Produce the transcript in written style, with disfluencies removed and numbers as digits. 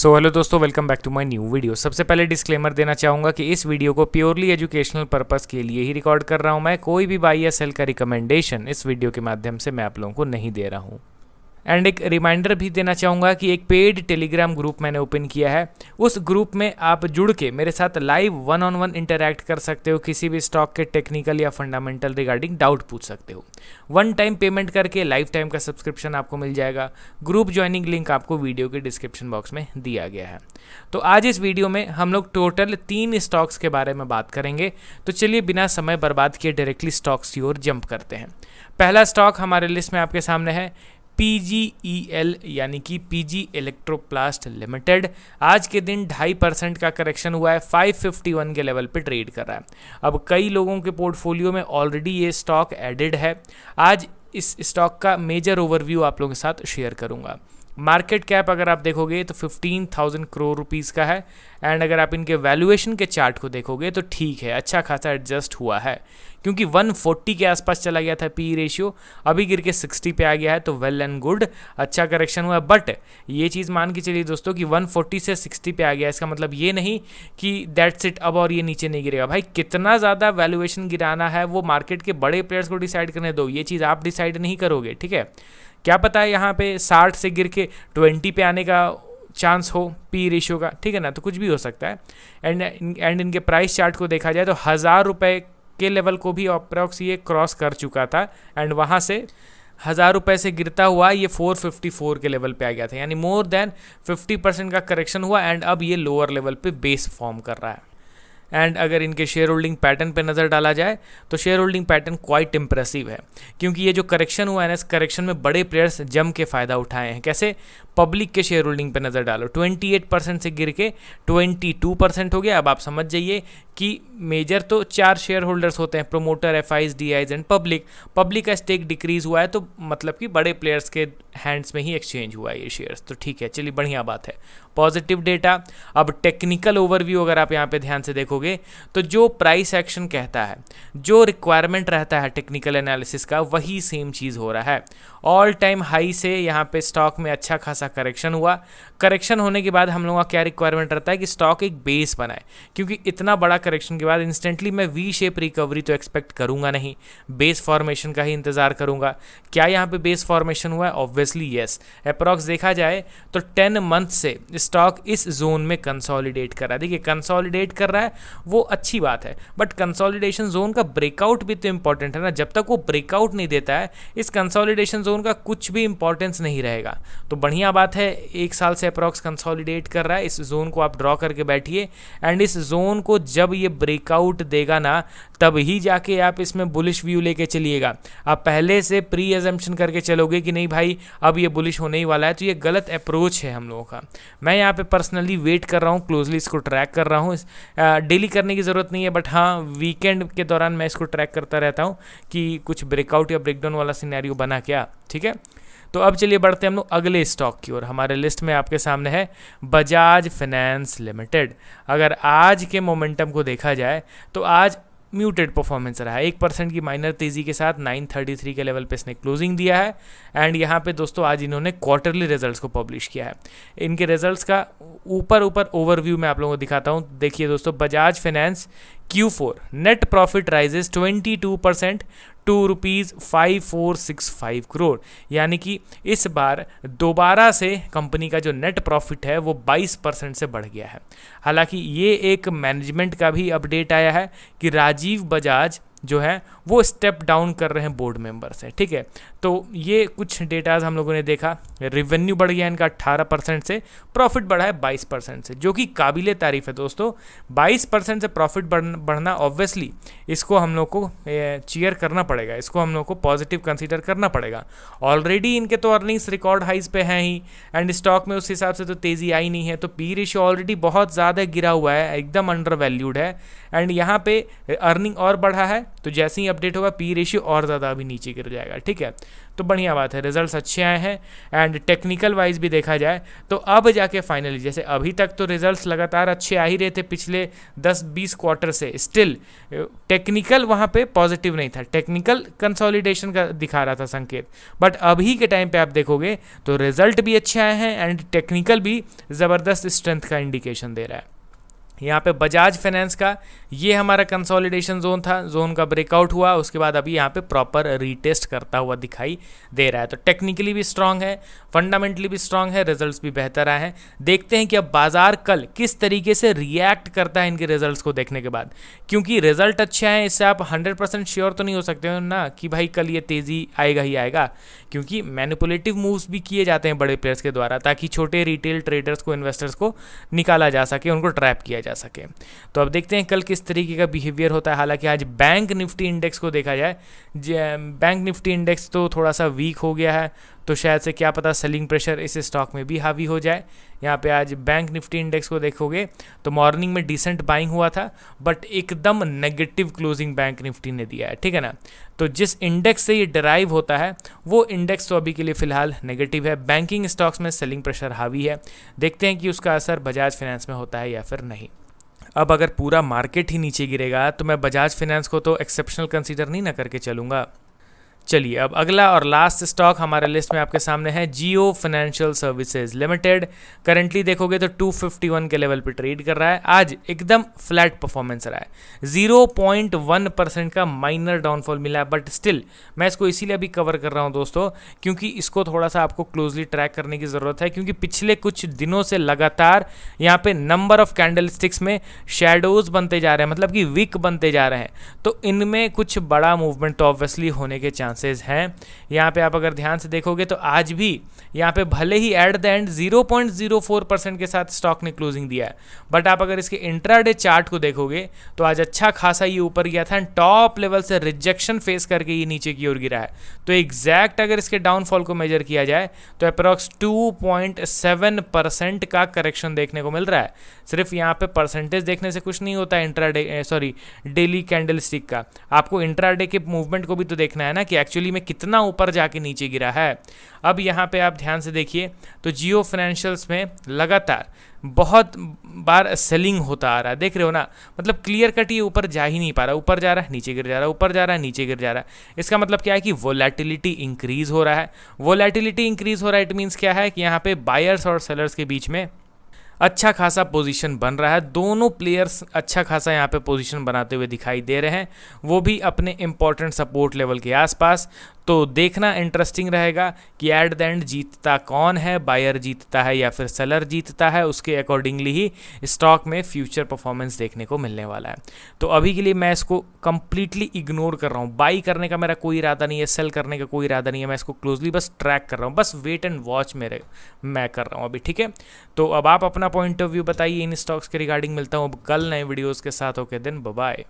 सो hello दोस्तों, welcome back to my new video. सबसे पहले डिस्क्लेमर देना चाहूँगा कि इस वीडियो को प्योरली एजुकेशनल पर्पस के लिए ही रिकॉर्ड कर रहा हूँ। मैं कोई भी बाई या सेल का रिकमेंडेशन इस वीडियो के माध्यम से मैं आप लोगों को नहीं दे रहा हूँ। एंड एक रिमाइंडर भी देना चाहूँगा कि एक पेड टेलीग्राम ग्रुप मैंने ओपन किया है। उस ग्रुप में आप जुड़ के मेरे साथ live one on one interact कर सकते हो, किसी भी स्टॉक के टेक्निकल या फंडामेंटल रिगार्डिंग डाउट पूछ सकते हो। वन टाइम पेमेंट करके लाइफ टाइम का सब्सक्रिप्शन आपको मिल जाएगा। ग्रुप ज्वाइनिंग लिंक आपको वीडियो के डिस्क्रिप्शन बॉक्स में दिया गया है। तो आज इस वीडियो में हम लोग टोटल 3 स्टॉक्स के बारे में बात करेंगे। तो चलिए बिना समय बर्बाद किए डायरेक्टली स्टॉक्स की ओर जंप करते हैं। पहला स्टॉक हमारे लिस्ट में आपके सामने है PGEL यानी कि PG इलेक्ट्रोप्लास्ट लिमिटेड। आज के दिन 2.5% का करेक्शन हुआ है, 551 के लेवल पे ट्रेड कर रहा है। अब कई लोगों के पोर्टफोलियो में ऑलरेडी ये स्टॉक एडेड है। आज इस स्टॉक का मेजर ओवरव्यू आप लोगों के साथ शेयर करूंगा। मार्केट कैप अगर आप देखोगे तो 15,000 करोड़ रुपीज़ का है। एंड अगर आप इनके वैल्यूएशन के चार्ट को देखोगे तो ठीक है, अच्छा खासा एडजस्ट हुआ है, क्योंकि 140 के आसपास चला गया था पी रेशियो, अभी गिर के 60 पे आ गया है। तो वेल एंड गुड, अच्छा करेक्शन हुआ। बट ये चीज़ मान के चलिए दोस्तों कि 140 से 60 पे आ गया, इसका मतलब ये नहीं कि दैट्स इट, अब और ये नीचे नहीं गिरेगा। भाई कितना ज़्यादा वैल्यूएशन गिराना है वो मार्केट के बड़े प्लेयर्स को डिसाइड करने दो, ये चीज़ आप डिसाइड नहीं करोगे। ठीक है, क्या पता है यहाँ पे 60 से गिर के 20 पे आने का चांस हो पी रेशियो का, ठीक है ना, तो कुछ भी हो सकता है। एंड इनके प्राइस चार्ट को देखा जाए तो 1000 रुपये के लेवल को भी अप्रॉक्स ये क्रॉस कर चुका था। एंड वहाँ से 1000 रुपये से गिरता हुआ ये 454 के लेवल पे आ गया था, यानी मोर देन 50% का करेक्शन हुआ। एंड अब ये लोअर लेवल पे बेस फॉर्म कर रहा है। एंड अगर इनके शेयर होल्डिंग पैटर्न पे नज़र डाला जाए तो share holding pattern quite impressive है, क्योंकि ये जो करेक्शन हुआ है ना, इस करेक्शन में बड़े प्लेयर्स जम के फ़ायदा उठाए हैं। कैसे? पब्लिक के शेयर होल्डिंग पे नज़र डालो, 28% से गिर के 22% हो गया। अब आप समझ जाइए कि मेजर तो 4 शेयर होल्डर्स होते हैं, promoter, FIs, DIs and public का स्टेक डिक्रीज हुआ है, तो मतलब कि बड़े प्लेयर्स के हैंड्स में ही एक्सचेंज हुआ है ये शेयर्स। तो ठीक है, चलिए बढ़िया बात है, पॉजिटिव डेटा। अब टेक्निकल ओवरव्यू अगर आप यहाँ पे ध्यान से देखोगे तो जो प्राइस एक्शन कहता है, जो रिक्वायरमेंट रहता है टेक्निकल एनालिसिस का, वही सेम चीज़ हो रहा है। ऑल टाइम हाई से यहाँ पे स्टॉक में अच्छा खासा करेक्शन हुआ। करेक्शन होने के बाद हम लोगों का क्या रिक्वायरमेंट रहता है कि स्टॉक एक बेस बनाए, क्योंकि इतना बड़ा करेक्शन के बाद इंस्टेंटली मैं वी शेप रिकवरी तो एक्सपेक्ट करूंगा नहीं, बेस फॉर्मेशन का ही इंतजार करूंगा। क्या यहाँ पे बेस फॉर्मेशन हुआ है? Obviously yes. अप्रॉक्स देखा जाए तो 10 मंथ से स्टॉक इस जोन में कंसोलिडेट कर रहा है। देखिए, कंसोलिडेट कर रहा है वो अच्छी बात है, बट कंसोलिडेशन जोन का ब्रेकआउट भी तो इंपॉर्टेंट है ना। जब तक वो ब्रेकआउट नहीं देता है, इस कंसोलिडेशन जोन का कुछ भी इंपॉर्टेंस नहीं रहेगा। तो बढ़िया बात है, 1 साल से अप्रॉक्स कंसोलिडेट कर रहा है। इस जोन को आप ड्रॉ करके बैठिए। एंड इस जोन को जब ये ब्रेकआउट देगा ना, तब ही जाके आप इसमें बुलिश व्यू लेके चलिएगा। आप पहले से प्री एजम्पशन करके चलोगे कि नहीं भाई अब ये बुलिश होने ही वाला है, तो ये गलत अप्रोच है हम लोगों का। मैं यहाँ पे पर्सनली वेट कर रहा हूँ, क्लोजली इसको ट्रैक कर रहा हूँ। डेली करने की ज़रूरत नहीं है, बट हाँ वीकेंड के दौरान मैं इसको ट्रैक करता रहता हूँ कि कुछ ब्रेकआउट या ब्रेकडाउन वाला सिनेरियो बना क्या। ठीक है, तो अब चलिए बढ़ते हैं हम लोग अगले स्टॉक की ओर। हमारे लिस्ट में आपके सामने है बजाज फाइनेंस लिमिटेड। अगर आज के मोमेंटम को देखा जाए तो आज म्यूटेड परफॉर्मेंस रहा है, 1% की माइनर तेज़ी के साथ 933 के लेवल पे इसने क्लोजिंग दिया है। एंड यहाँ पे दोस्तों आज इन्होंने क्वार्टरली रिजल्ट्स को पब्लिश किया है। इनके रिजल्ट्स का ऊपर ओवरव्यू मैं आप लोगों को दिखाता हूँ। देखिए दोस्तों, Bajaj finance Q4 net profit rises 22% to ₹5465 crore, यानी कि इस बार दोबारा से कंपनी का जो नेट प्रॉफिट है वो 22% से बढ़ गया है। हालांकि ये एक मैनेजमेंट का भी अपडेट आया है कि राजीव बजाज जो है वो स्टेप डाउन कर रहे हैं बोर्ड मेंबर से। ठीक है, तो ये कुछ डेटाज हम लोगों ने देखा। रेवेन्यू बढ़ गया इनका 18% से, प्रॉफिट बढ़ा है 22% से, जो कि काबिले तारीफ है दोस्तों। 22% से प्रॉफिट बढ़ना ऑब्वियसली इसको हम लोग को चीयर करना पड़ेगा, इसको हम लोग को पॉजिटिव कंसीडर करना पड़ेगा। ऑलरेडी इनके तो अर्निंग्स रिकॉर्ड हाइज पे हैं ही, एंड स्टॉक में उस हिसाब से तो तेज़ी आई नहीं है। तो पी रेशियो ऑलरेडी बहुत ज़्यादा गिरा हुआ है, एकदम अंडर वैल्यूड है। एंड यहाँ पे अर्निंग और बढ़ा है, तो जैसे ही अपडेट होगा पी रेशियो और ज़्यादा अभी नीचे गिर जाएगा, ठीक है। तो बढ़िया बात है, रिजल्ट्स अच्छे आए हैं एंड टेक्निकल वाइज भी देखा जाए तो अब जाके फाइनली, जैसे अभी तक तो रिजल्ट्स लगातार अच्छे आ ही रहे थे पिछले 10-20 क्वार्टर से, स्टिल टेक्निकल वहाँ पे पॉजिटिव नहीं था, टेक्निकल कंसोलिडेशन का दिखा रहा था संकेत। बट अभी के टाइम पे आप देखोगे तो रिजल्ट भी अच्छे आए हैं एंड टेक्निकल भी ज़बरदस्त स्ट्रेंथ का इंडिकेशन दे रहा है। यहाँ पे बजाज फाइनेंस का ये हमारा कंसोलिडेशन जोन था, जोन का ब्रेकआउट हुआ, उसके बाद अभी यहाँ पे प्रॉपर रीटेस्ट करता हुआ दिखाई दे रहा है। तो टेक्निकली भी स्ट्रांग है, फंडामेंटली भी स्ट्रांग है, रिजल्ट्स भी बेहतर आए हैं। देखते हैं कि अब बाजार कल किस तरीके से रिएक्ट करता है इनके रिजल्ट्स को देखने के बाद, क्योंकि रिजल्ट अच्छे हैं इससे आप 100% श्योर तो नहीं हो सकते हो ना कि भाई कल ये तेज़ी आएगा ही आएगा, क्योंकि मैनिपुलेटिव मूव्स भी किए जाते हैं बड़े प्लेयर्स के द्वारा ताकि छोटे रिटेल ट्रेडर्स को, इन्वेस्टर्स को निकाला जा सके, उनको ट्रैप किया जा सके। तो अब देखते हैं कल किस तरीके का बिहेवियर होता है। हालांकि आज बैंक निफ्टी इंडेक्स को देखा जाए, बैंक निफ्टी इंडेक्स तो थोड़ा सा वीक हो गया है, तो शायद से क्या पता सेलिंग प्रेशर इस स्टॉक में भी हावी हो जाए। यहाँ पे आज बैंक निफ्टी इंडेक्स को देखोगे तो मॉर्निंग में डिसेंट बाइंग हुआ था, बट एकदम नेगेटिव क्लोजिंग बैंक निफ्टी ने दिया है, ठीक है ना। तो जिस इंडेक्स से ये डिराइव होता है वो इंडेक्स तो अभी के लिए फिलहाल नेगेटिव है। बैंकिंग स्टॉक्स में सेलिंग प्रेशर हावी है, देखते हैं कि उसका असर बजाज फाइनेंस में होता है या फिर नहीं। अब अगर पूरा मार्केट ही नीचे गिरेगा तो मैं बजाज फाइनेंस को तो एक्सेप्शनल कंसीडर नहीं ना करके चलूँगा। चलिए अब अगला और लास्ट स्टॉक हमारे लिस्ट में आपके सामने है जियो फाइनेंशियल सर्विसेज लिमिटेड। करंटली देखोगे तो 251 के लेवल पे ट्रेड कर रहा है। आज एकदम फ्लैट परफॉर्मेंस रहा है, 0.1% का माइनर डाउनफॉल मिला है, बट स्टिल मैं इसको इसीलिए अभी कवर कर रहा हूं दोस्तों क्योंकि इसको थोड़ा सा आपको क्लोजली ट्रैक करने की ज़रूरत है, क्योंकि पिछले कुछ दिनों से लगातार यहाँ पे नंबर ऑफ कैंडल स्टिक्स में शेडोज बनते जा रहे हैं, मतलब कि वीक बनते जा रहे हैं। तो इनमें कुछ बड़ा मूवमेंट तो ऑब्वियसली होने के चांसेस हैं। यहाँ पे आप अगर ध्यान से देखोगे तो आज भी यहाँ पे भले ही एट द एंड 0.04% के साथ स्टॉक ने क्लोजिंग दिया है, बट आप अगर इसके इंट्राडे चार्ट को देखोगे तो आज अच्छा खासा ये ऊपर गया था, टॉप लेवल से रिजेक्शन फेस करके ये नीचे की ओर गिरा है। तो एग्जैक्ट अगर इसके डाउनफॉल को मेजर किया जाए तो अप्रॉक्स 2.7% का करेक्शन देखने को मिल रहा है। सिर्फ यहाँ पे परसेंटेज देखने से कुछ नहीं होता है, डेली कैंडल स्टिक का, आपको इंट्राडे के मूवमेंट को भी तो देखना है ना कि एक्चुअली में कितना ऊपर जाके नीचे गिरा है। अब यहाँ पे आप ध्यान से देखिए तो जियो फाइनेंशियल्स में लगातार बहुत बार सेलिंग होता आ रहा है, देख रहे हो ना, मतलब क्लियर कट ये ऊपर जा ही नहीं पा रहा, ऊपर जा रहा है नीचे गिर जा रहा है, ऊपर जा रहा है नीचे गिर जा रहा है। इसका मतलब क्या है कि वोलेटिलिटी इंक्रीज हो रहा है। वोलेटिलिटी इंक्रीज हो रहा है, इट मीन्स क्या है कि यहाँ पे बायर्स और सेलर्स के बीच में अच्छा खासा पोजीशन बन रहा है। दोनों प्लेयर्स अच्छा खासा यहाँ पे पोजीशन बनाते हुए दिखाई दे रहे हैं, वो भी अपने इंपॉर्टेंट सपोर्ट लेवल के आसपास। तो देखना इंटरेस्टिंग रहेगा कि एट द एंड जीतता कौन है, बायर जीतता है या फिर सेलर जीतता है, उसके अकॉर्डिंगली ही स्टॉक में फ्यूचर परफॉर्मेंस देखने को मिलने वाला है। तो अभी के लिए मैं इसको कंप्लीटली इग्नोर कर रहा हूँ, बाई करने का मेरा कोई इरादा नहीं है, सेल करने का कोई इरादा नहीं है, मैं इसको क्लोजली बस ट्रैक कर रहा हूँ, बस वेट एंड वॉच मैं कर रहा हूँ अभी, ठीक है। तो अब आप अपना पॉइंट ऑफ व्यू बताइए इन स्टॉक्स के रिगार्डिंग। मिलता हूँ अब कल नए वीडियोज़ के साथ, ओके देन बाय बाय।